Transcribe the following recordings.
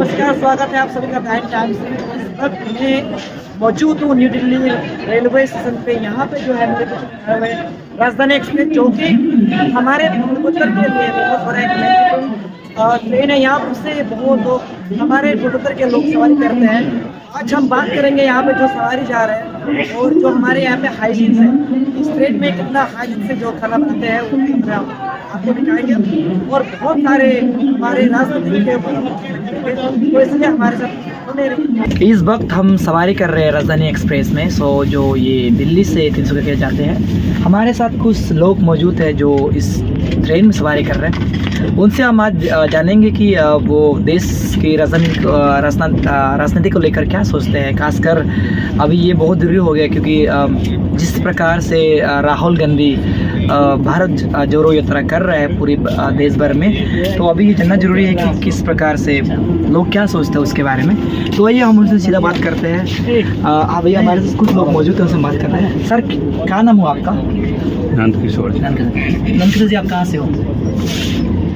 नमस्कार, स्वागत है आप सभी का टाइम टाइम्स में। इस वक्त मैं मौजूद हूँ न्यू दिल्ली रेलवे स्टेशन पे। यहाँ पे जो है मेरे कुछ राजधानी एक्सप्रेस, जो कि हमारे पूर्वोत्तर के लिए बहुत बड़ा एक महत्वपूर्ण ट्रेन है। यहाँ से बहुत लोग हमारे पूर्वोत्तर के लोग सवारी करते हैं। आज हम बात करेंगे यहाँ पे जो सवारी जा रहे हैं और जो हमारे यहाँ पे हाइजीन है, इस ट्रेन में कितना हाइजीन से जो खाना बनाते हैं वो आपको दिखाएंगे। और बहुत सारे हमारे राजनीति के तो इसलिए हमारे साथ इस वक्त हम सवारी कर रहे हैं राजधानी एक्सप्रेस में। सो जो ये दिल्ली से 300 के जाते हैं, हमारे साथ कुछ लोग मौजूद हैं जो इस ट्रेन में सवारी कर रहे हैं। उनसे हम आज जानेंगे कि वो देश की राजनीति को लेकर क्या सोचते हैं। खासकर अभी ये बहुत जरूरी हो गया, क्योंकि जिस प्रकार से राहुल गांधी भारत जोड़ो यात्रा कर रहे हैं पूरी देश भर में, तो अभी ये जानना जरूरी है कि किस प्रकार से लोग क्या सोचते हैं उसके बारे में। तो आइए हम उनसे सीधा बात करते हैं। अभी हमारे साथ कुछ लोग मौजूद हैं, उनसे बात करते हैं। सर, क्या नाम हुआ आपका? नंदकिशोर। नंदकिशोर जी, आप कहाँ से हो?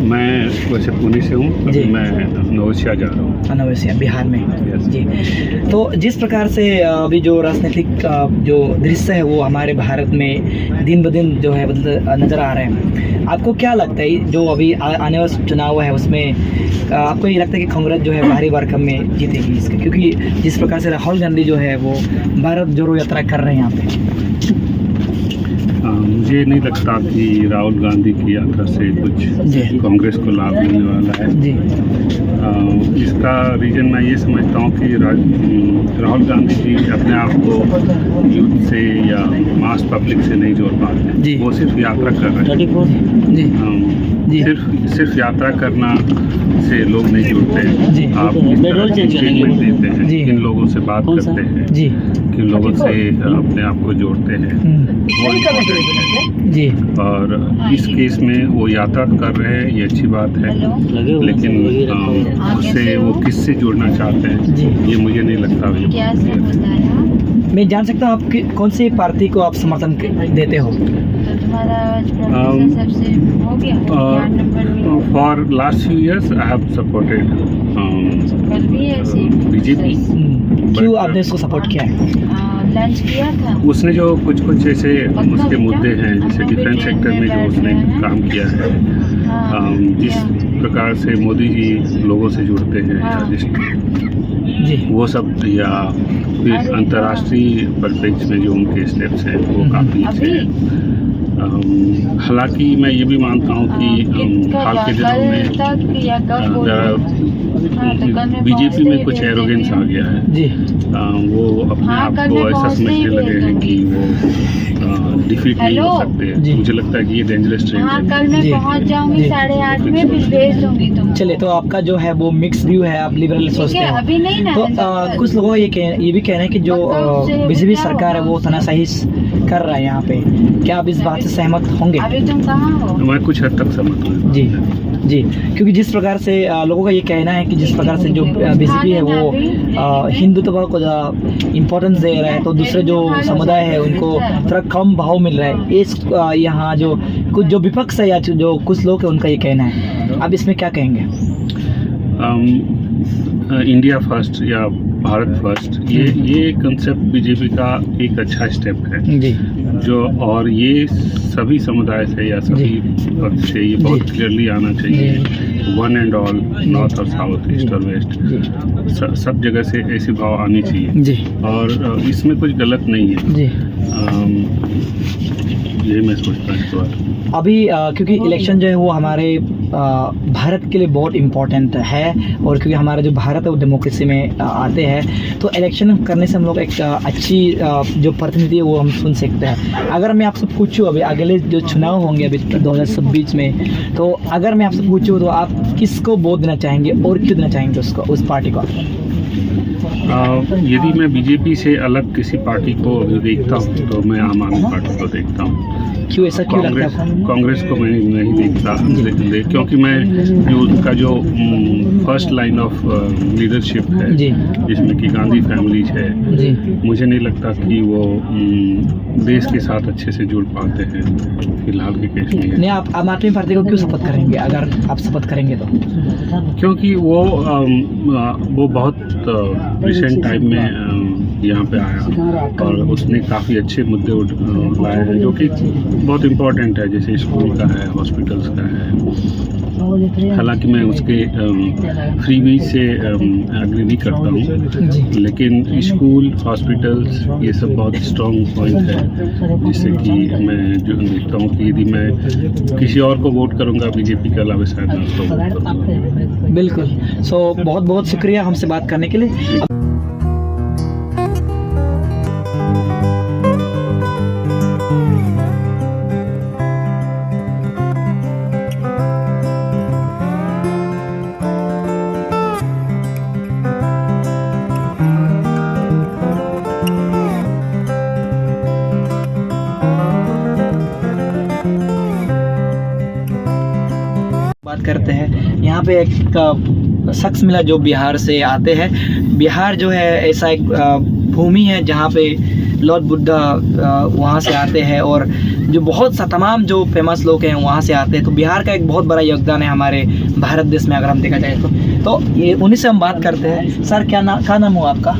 मैं वैसे पुणे से हूँ, मैं नवसिया जा रहा हूँ। नवसिया, बिहार में जी। तो जिस प्रकार से अभी जो राजनीतिक जो दृश्य है वो हमारे भारत में दिन ब दिन जो है बदलते नज़र आ रहे हैं, आपको क्या लगता है जो अभी आने वाला चुनाव है उसमें आपको ये लगता है कि कांग्रेस जो है भारी भरकम में जीतेगी इसके? क्योंकि जिस प्रकार से राहुल गांधी जो है वो भारत जोड़ो यात्रा कर रहे हैं यहाँ पे। मुझे नहीं लगता कि राहुल गांधी की यात्रा से कुछ कांग्रेस को लाभ मिलने वाला है जी। इसका रीज़न मैं ये समझता हूँ कि राहुल गांधी जी अपने आप को यूथ से या मास पब्लिक से नहीं जोड़ पाते। वो सिर्फ यात्रा कर रहे हैं। सिर्फ यात्रा करना से लोग नहीं जुड़ते हैं। आप किस तरह की स्टेटमेंट देते हैं, किन लोगों से बात करते हैं, किन लोगों से अपने आप को जोड़ते हैं, वो इम्पोर्टेंट है। और इस केस में वो यात्रा कर रहे हैं, ये अच्छी बात है, लेकिन उससे वो किससे जुड़ना चाहते हैं ये मुझे नहीं लगता। मैं जान सकता हूँ आप कौन सी पार्टी को आप समर्थन देते हो? For last few years I have supported BJP. क्यों आपने इसको सपोर्ट किया है? उसने जो कुछ ऐसे उसके मुद्दे हैं, जैसे डिफेंस सेक्टर में जो उसने काम किया है, जिस प्रकार से मोदी जी लोगों से जुड़ते हैं वो सब, या फिर अंतर्राष्ट्रीय परिप्रेक्ष्य में जो उनके स्टेप्स हैं वो काफ़ी अच्छे हैं। हालांकि मैं ये भी मानता हूँ कि हाल के दिनों में बीजेपी में कुछ एरोगेंस आ गया है। वो अपने आप को ऐसा समझने लगे हैं कि वो डिफीट नहीं हो सकते। मुझे लगता है कि ये डेंजरस ट्रेंड है। कल मैं पहुंच जाऊंगी 8:30 में, फिर भेज दूंगी तुम। चलिए, तो आपका जो है वो मिक्स व्यू है, आप लिबरल सोचते हैं अभी नहीं ना। तो कुछ लोगों का ये भी कहना है कि जो बीजेपी सरकार है वो तानाशाही कर रहा है यहाँ पे। क्या आप इस बात से सहमत होंगे? अभी तुम कहाँ हो? मैं कुछ हद तक सहमत हूँ जी। क्योंकि जिस प्रकार से लोगों का ये कहना है कि जिस प्रकार से जो बीजेपी है वो हिंदुत्व को इम्पोर्टेंस दे रहा है, तो दूसरे जो समुदाय है उनको थोड़ा कम भाव मिल रहा है। इस यहाँ जो कुछ जो विपक्ष है या जो कुछ लोग हैं उनका ये कहना है, आप इसमें क्या कहेंगे? इंडिया फर्स्ट या भारत फर्स्ट, ये कंसेप्ट बीजेपी का एक अच्छा स्टेप है जी। जो और ये सभी समुदाय से या सभी पक्ष से ये बहुत क्लियरली आना चाहिए। वन एंड ऑल, नॉर्थ और साउथ, ईस्ट और वेस्ट, सब जगह से ऐसी भाव आनी चाहिए जी। और इसमें कुछ गलत नहीं है जी। ये मैं सोचता हूँ अभी क्योंकि इलेक्शन जो है वो हमारे भारत के लिए बहुत इम्पोर्टेंट है, और क्योंकि हमारा जो भारत है वो डेमोक्रेसी में आते हैं, तो इलेक्शन करने से हम लोग एक अच्छी जो प्रतिनिधि है वो हम सुन सकते हैं। अगर मैं आपसे पूछूं अभी अगले जो चुनाव होंगे अभी 2026 में, तो अगर मैं आपसे पूछूं तो आप किसको वोट देना चाहेंगे और क्यों देना चाहेंगे उसको, उस पार्टी को? यदि मैं बीजेपी से अलग किसी पार्टी को देखता हूँ तो मैं आम आदमी पार्टी को देखता हूँ। क्यों ऐसा क्यों लगता है आपको? कांग्रेस को मैं नहीं देखता, क्योंकि मैं जो उनका जो फर्स्ट लाइन ऑफ लीडरशिप है जी जिसमें कि गांधी फैमिलीज है, जी मुझे नहीं लगता कि वो देश के साथ अच्छे से जुड़ पाते हैं फिलहाल के केस में। नहीं, आप आम आदमी पार्टी को क्यों सपोर्ट करेंगे अगर आप सपोर्ट करेंगे तो? क्योंकि वो बहुत रिसेंट टाइम में यहाँ पे आया और उसने काफ़ी अच्छे मुद्दे लाए हैं जो कि बहुत इम्पोर्टेंट है, जैसे स्कूल का है, हॉस्पिटल्स का है। हालांकि मैं उसके फ्रीबीज से एग्री नहीं करता हूँ, लेकिन स्कूल, हॉस्पिटल्स ये सब बहुत स्ट्रॉन्ग पॉइंट है जिससे कि मैं जो देखता हूँ कि यदि मैं किसी और को वोट करूँगा बीजेपी के अलावा शायद मैं उसको वोट करूँगा। बिल्कुल। सो बहुत बहुत शुक्रिया हमसे बात करने के लिए। बात करते हैं, यहाँ पे एक शख्स मिला जो बिहार से आते हैं। बिहार जो है ऐसा एक भूमि है जहाँ पे लॉर्ड बुद्धा वहाँ से आते हैं और जो बहुत सा तमाम जो फेमस लोग हैं वहाँ से आते हैं। तो बिहार का एक बहुत बड़ा योगदान है हमारे भारत देश में अगर हम देखा जाए तो ये उन्हीं से हम बात करते हैं। सर क्या नाम हो आपका?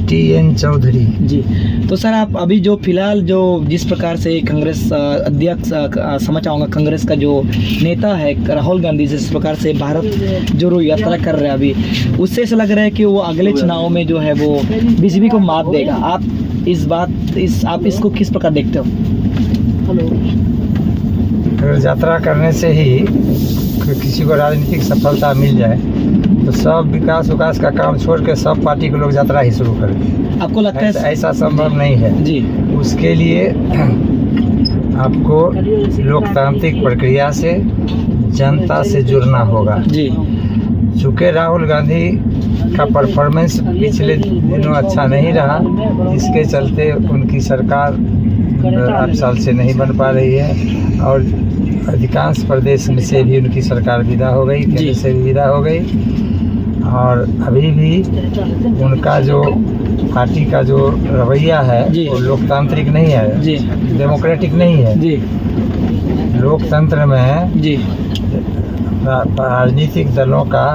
TN चौधरी जी। तो सर आप अभी जो फिलहाल जो जिस प्रकार से कांग्रेस अध्यक्ष समझ चाहूँगा कांग्रेस का जो नेता है राहुल गांधी जिस प्रकार से भारत जोड़ो यात्रा कर रहे हैं अभी, उससे ऐसा लग रहा है कि वो अगले चुनाव में जो है वो बीजेपी को मात देगा। आप इसको किस प्रकार देखते हो? अगर यात्रा करने से ही किसी को राजनीतिक सफलता मिल जाए तो सब विकास का काम छोड़ के सब पार्टी के लोग यात्रा ही शुरू कर दें। आपको लगता है ऐसा संभव नहीं है जी? उसके लिए आपको लोकतांत्रिक प्रक्रिया से जनता से जुड़ना होगा जी। चूँकि राहुल गांधी का परफॉर्मेंस पिछले दिनों अच्छा नहीं रहा, इसके चलते उनकी सरकार 8 साल से नहीं बन पा रही है और अधिकांश प्रदेश में से भी उनकी सरकार विदा हो गई, केंद्र से भी विदा हो गई और अभी भी उनका जो पार्टी का जो रवैया है वो लोकतांत्रिक नहीं है जी, डेमोक्रेटिक नहीं है जी। लोकतंत्र में जी राजनीतिक दलों का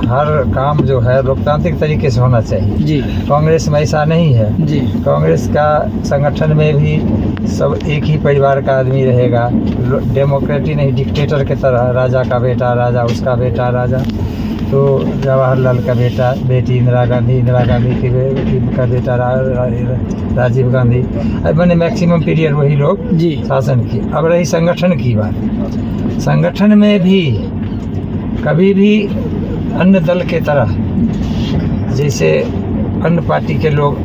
हर काम जो है लोकतांत्रिक तरीके से होना चाहिए जी। कांग्रेस में ऐसा नहीं है जी। कांग्रेस का संगठन में भी सब एक ही परिवार का आदमी रहेगा, डेमोक्रेटिक नहीं, डिक्टेटर की तरह राजा का बेटा राजा, उसका बेटा राजा। तो जवाहरलाल का बेटी इंदिरा गांधी का बेटा राजीव गांधी, मैंने मैक्सिमम पीरियड वही लोग जी शासन की। अब रही संगठन की बात, संगठन में भी कभी भी अन्य दल के तरह जैसे अन्य पार्टी के लोग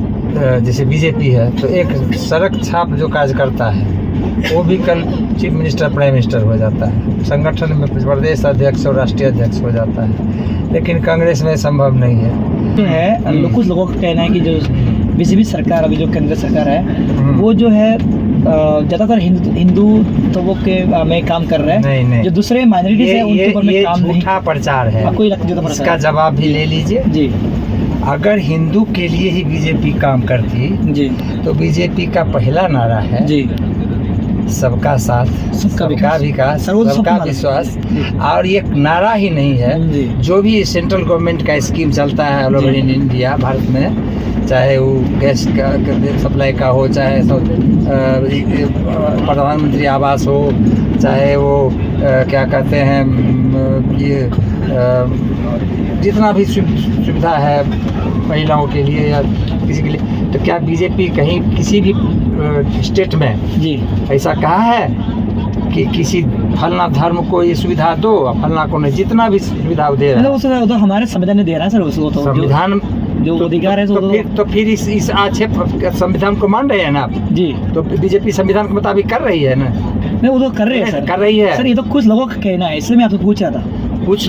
जैसे बीजेपी है तो एक सड़क छाप जो काज करता है वो भी कल चीफ मिनिस्टर प्राइम मिनिस्टर हो जाता है, संगठन में प्रदेश अध्यक्ष और राष्ट्रीय अध्यक्ष हो जाता है, लेकिन कांग्रेस में संभव नहीं है। तो है कुछ लोगों का कहना है कि जो बीजेपी सरकार अभी जो केंद्र सरकार है वो जो है ज़्यादातर हिंदुत्व के में काम कर रहे हैं, नहीं। जो दूसरे माइनॉरिटीज है उनके ऊपर में काम नहीं। झूठा प्रचार है, आपको इसका जवाब भी ले लीजिए जी। अगर हिंदू के लिए ही बीजेपी काम करती जी तो बीजेपी का पहला नारा है जी सबका साथ, सबका विकास, सबका विश्वास। और ये नारा ही नहीं है, जो भी सेंट्रल गवर्नमेंट का स्कीम चलता है all over in India Bharat में, चाहे वो गैस का सप्लाई का हो, चाहे तो प्रधानमंत्री आवास हो, चाहे वो क्या कहते हैं ये जितना भी सुविधा है महिलाओं के लिए या किसी के लिए, तो क्या बीजेपी कहीं किसी भी स्टेट में जी ऐसा कहा है कि किसी फलना धर्म को ये सुविधा दो और फलना को नहीं? जितना भी सुविधा दे रहा है तो हमारे संविधान ने दे रहा है सर, उसको तो संविधान जो अधिकार है तो फिर इस आक्षेप संविधान को मान रहे हैं ना आप जी? तो बीजेपी संविधान के मुताबिक कर रही है ना? नहीं, वो तो कर रही है सर, कर रही है सर। ये तो कुछ लोगों का कहना है, इसलिए मैं आपसे पूछ रहा था। कुछ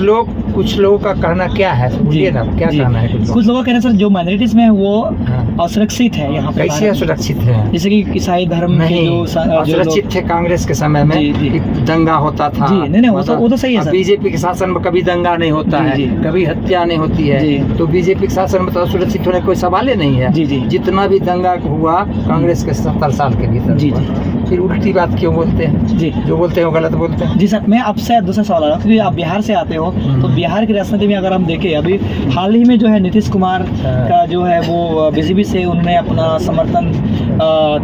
लोगों का कहना क्या है, बोलिए ना, क्या कहना है? कुछ लोगों का कहना सर जो माइनॉरिटीज में है वो हाँ। असुरक्षित है यहाँ पे। कैसे असुरक्षित है? जैसे कि ईसाई धर्म नहीं, जो असुरक्षित थे कांग्रेस के समय में। जी। दंगा होता था। जी, नहीं वो तो सही है सर। बीजेपी के शासन में कभी दंगा नहीं होता है, कभी हत्या नहीं होती है, तो बीजेपी के शासन में तो असुरक्षित होने कोई सवाल ही नहीं है। जी जी। जितना भी दंगा हुआ कांग्रेस के 70 साल के भीतर। जी जी। फिर उल्टी बात क्यों बोलते हैं? जी, जो बोलते हैं वो गलत बोलते हैं। जी सर, मैं आपसे दूसरा सवाल आ रहा हूँ, क्योंकि आप बिहार से आते हो, तो बिहार की राजनीति में अगर हम देखें, अभी हाल ही में जो है नीतीश कुमार का जो है वो बीजेपी से उन्होंने अपना समर्थन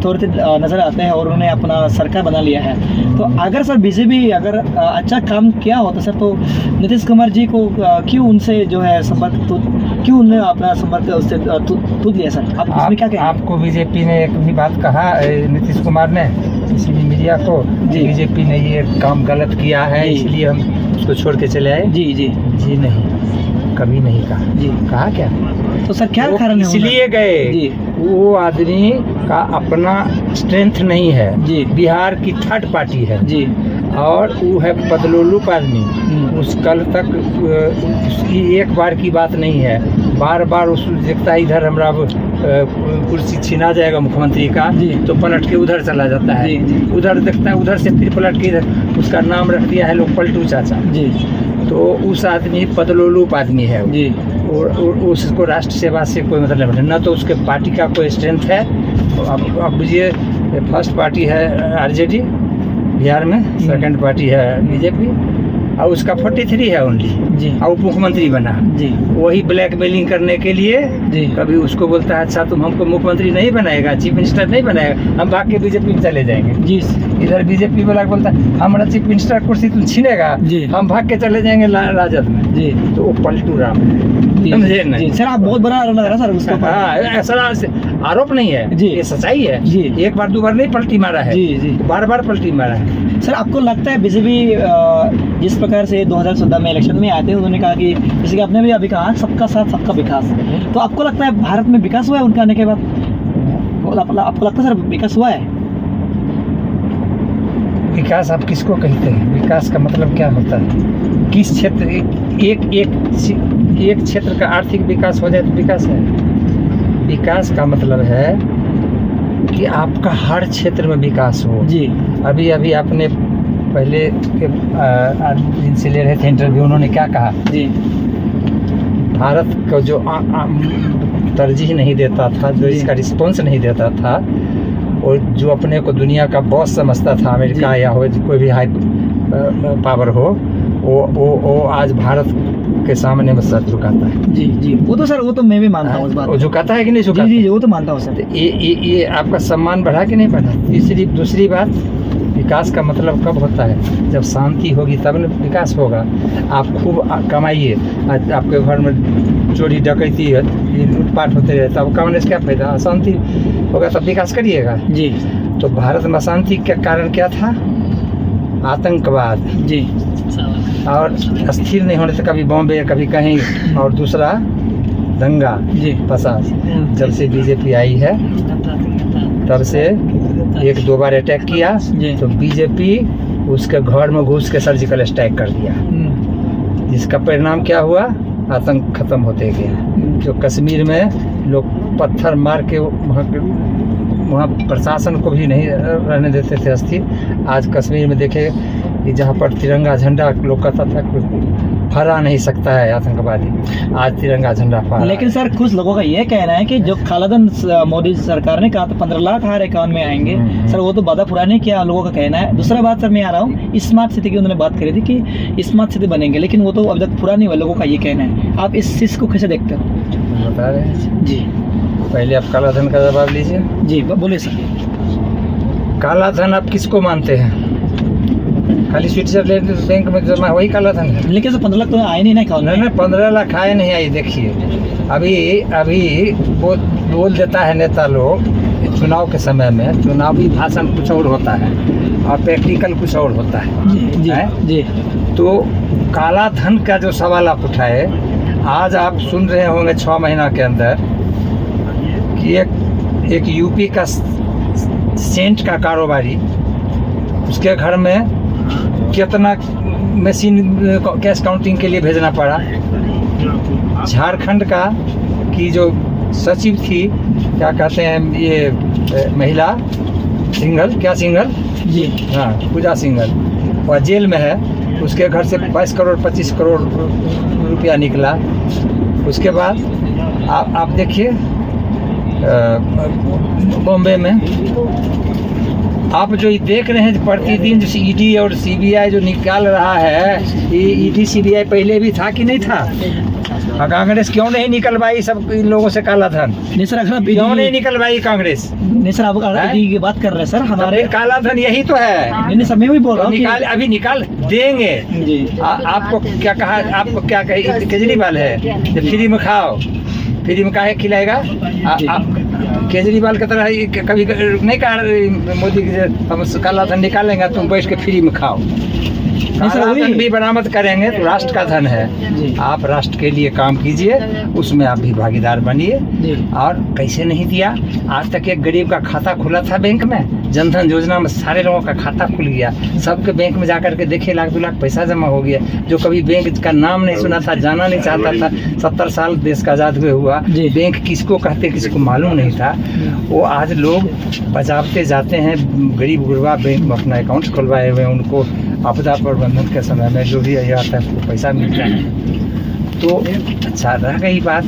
थोड़े नजर आते हैं और उन्होंने अपना सरकार बना लिया है। तो अगर सर बीजेपी अगर अच्छा काम किया होता सर, तो नीतीश कुमार जी को क्यों उनसे जो है संपर्क क्यों उन्होंने अपना संपर्क उससे टूट लिया सर? आप इसमें क्या कहें? आपको बीजेपी ने एक भी बात कहा नीतीश कुमार ने किसी भी मीडिया को, बीजेपी ने ये काम गलत किया है इसलिए हम उसको छोड़ के चले आए? जी जी जी नहीं, कभी नहीं कहा। जी कहा क्या? तो सर क्या कारण है? इसलिए गए जी, वो आदमी का अपना स्ट्रेंथ नहीं है जी, बिहार की थर्ड पार्टी है जी, और वो है बदलोलुप आदमी। उस कल तक उसकी एक बार की बात नहीं है, बार बार उस देखता है इधर हमारा कुर्सी छीना जाएगा मुख्यमंत्री का, तो पलट के उधर चला जाता है, उधर देखता है, उधर से फिर पलट के इधर। उसका नाम रख दिया है लोग पलटू चाचा जी। तो उस आदमी बदलोलुप आदमी है जी, और उसको राष्ट्र सेवा से कोई मतलब नहीं, ना तो उसके पार्टी का कोई स्ट्रेंथ है। अब बुझिए फर्स्ट पार्टी है आरजेडी बिहार में, सेकंड पार्टी है बीजेपी, और उसका 43 है ओनली जी, और उप मुख्यमंत्री बना जी। वही ब्लैकमेलिंग करने के लिए जी, कभी उसको बोलता है अच्छा तुम हमको मुख्यमंत्री नहीं बनाएगा, चीफ मिनिस्टर नहीं बनाएगा, हम भाग के बीजेपी में चले जाएंगे जी। इधर बीजेपी वाला बोलता है हमारा चीफ मिनिस्टर कुर्सी तुम छीनेगा, हम भाग के चले जाएंगे राजद में जी। तो वो पलटू राम समझे ना सर? आप बहुत बड़ा आरोप लगा रहा सर उसको। हाँ, ऐसा आरोप नहीं है जी, ये सच्चाई है जी। एक बार दो बार नहीं पलटी मारा है जी जी, बार बार पलटी मारा है। सर आपको लगता है बीजेपी जिस प्रकार से 2014 में इलेक्शन में आए थे, उन्होंने कहा कि जैसे कि आपने भी अभी कहा सबका साथ सबका विकास, तो आपको लगता है भारत में विकास हुआ है उनके आने के बाद? आपको लगता है सर विकास हुआ है? विकास आप किसको कहते हैं? विकास का मतलब क्या होता है? किस क्षेत्र एक क्षेत्र का आर्थिक विकास हो जाए तो विकास है? विकास का मतलब है कि आपका हर क्षेत्र में विकास हो जी। अभी आपने पहले जिनसे ले रहे थे इंटरव्यू, उन्होंने क्या कहा जी? भारत को जो तरजीह नहीं देता था, जो इसका रिस्पॉन्स नहीं देता था, और जो अपने को दुनिया का बॉस समझता था, अमेरिका या हो कोई भी हाई पावर हो, वो आज भारत के सामने में सर झुकाता है जी जी। वो तो सर वो तो मैं भी मानता हूँ उस बात। वो झुकाता है कि नहीं झुकाता? जी जी, वो तो मानता हूँ सर। ये आपका सम्मान बढ़ा कि नहीं बढ़ा? दूसरी बात, विकास का मतलब कब होता है? जब शांति होगी तब न विकास होगा। आप खूब कमाइए, आपके घर में चोरी डकैती है, लूटपाट होते रहे, तब कमाने से क्या फायदा? अशांति होगा तब विकास करिएगा जी। तो भारत में अशांति का कारण क्या था? आतंकवाद जी, और स्थिर नहीं होने से कभी बॉम्बे कभी कहीं, और दूसरा दंगा जी फसाद। जब से बीजेपी आई है तब से 1-2 बार अटैक किया, तो बीजेपी उसके घर में घुस के सर्जिकल स्ट्राइक कर दिया, जिसका परिणाम क्या हुआ? आतंक खत्म होते गया। जो कश्मीर में लोग पत्थर मार के वहाँ प्रशासन को भी नहीं रहने देते थे अस्थिर, आज कश्मीर में देखे कि जहाँ पर तिरंगा झंडा लोग कहता था फहरा नहीं सकता है आतंकवादी, आज तिरंगा झंडा फहरा। लेकिन सर कुछ लोगों का ये कहना है कि जो कालाधन मोदी सरकार ने कहा था 15 लाख हर अकाउंट में आएंगे, सर वो तो वादा पूरा नहीं किया, लोगों का कहना है। दूसरा बात सर मैं आ रहा हूँ स्मार्ट सिटी की, उन्होंने बात करी थी कि स्मार्ट सिटी बनेंगे, लेकिन वो तो अभी तक पूरा नहीं हुआ, लोगों का ये कहना है। आप इस चीज़ को कैसे देखते हो? बता रहे हैं जी। पहले आप कालाधन का जवाब लीजिए जी। बोलिए सर। कालाधन आप किसको मानते हैं? खाली स्विट्जरलैंड बैंक में जमा वही कालाधन है? लेकिन सर 15 लाख तो आए नहीं ना। नहीं 15 लाख आए नहीं आई। देखिए अभी बोल देता है नेता लोग चुनाव के समय में, चुनावी भाषण कुछ और होता है और प्रैक्टिकल कुछ और होता है जी। तो कालाधन का जो सवाल आप उठाए, आज आप सुन रहे होंगे 6 महीना के अंदर कि एक यूपी का सेंट का कारोबारी, उसके घर में कितना मशीन कैश काउंटिंग के लिए भेजना पड़ा। झारखंड का की जो सचिव थी, क्या कहते हैं ये महिला सिंघल, क्या सिंघल जी, हाँ पूजा सिंघल, वह जेल में है। उसके घर से 22 करोड़ 25 करोड़ रुपया निकला। उसके बाद आप देखिए बॉम्बे में आप जो देख रहे हैं प्रतिदिन जो ईडी और सीबीआई जो निकाल रहा है, ये ईडी सीबीआई पहले भी था कि नहीं था? कांग्रेस क्यों नहीं निकलवाई सब इन लोगों से काला धन? नहीं सर, अगर क्यों नहीं निकलवाई कांग्रेस? नहीं सर, आप ईडी की बात कर रहे हैं सर, हमारे काला धन यही तो है। नहीं सर, मैं भी बोल रहा हूँ निकाल, अभी निकाल देंगे जी। आपको क्या कहा, आपको क्या कही केजरीवाल है फ्री में खाओ, फ्री में काहे खिलाएगा? केजरीवाल की तरह कभी नहीं कहा मोदी हम काला धन निकालेंगे, तुम बैठ के फ्री में खाओ। काला धन भी बरामद करेंगे तो राष्ट्र का धन है। आप राष्ट्र के लिए काम कीजिए, उसमें आप भी भागीदार बनिए। और कैसे नहीं दिया? आज तक एक गरीब का खाता खुला था बैंक में, जनधन योजना में सारे लोगों का खाता खुल गया। सबके बैंक में जाकर के देखे 1 लाख 2 लाख पैसा जमा हो गया। जो कभी बैंक का नाम नहीं सुना था, जाना नहीं चाहता था, 70 साल देश का आज़ाद हुए हुआ, बैंक किसको कहते किसको मालूम नहीं था, वो आज लोग बचावते जाते हैं। गरीब गुरबा बैंक में अपना अकाउंट खुलवाए हुए, उनको आपदा प्रबंधन के समय में जो भी आता है उसको पैसा मिलता है। तो अच्छा रह गई बात,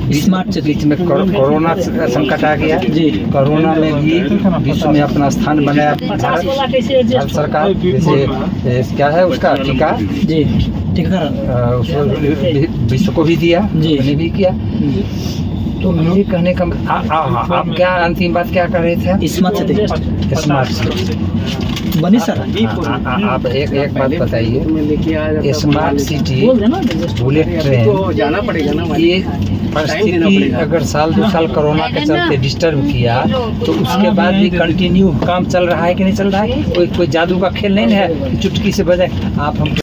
बीच में कोरोना संकट आ गया जी। कोरोना में भी विश्व में अपना स्थान बनाया भारत सरकार। जैसे क्या है उसका टीका जी, टीकाकरण विश्व को भी दिया जी, मैंने भी किया। तो मेरे कहने का आप क्या अंतिम बात क्या कर रहे थे? स्मार्ट सिटी बनी सर। आप एक बात बताइए, स्मार्ट सिटी, बुलेट ट्रेन जाना पड़ेगा ना, ये परिस्थिति अगर साल 2 साल कोरोना के चलते डिस्टर्ब किया तो उसके बाद भी कंटिन्यू काम चल रहा है कि नहीं चल रहा है? कोई जादू का खेल नहीं है चुटकी से बजाए। आप हम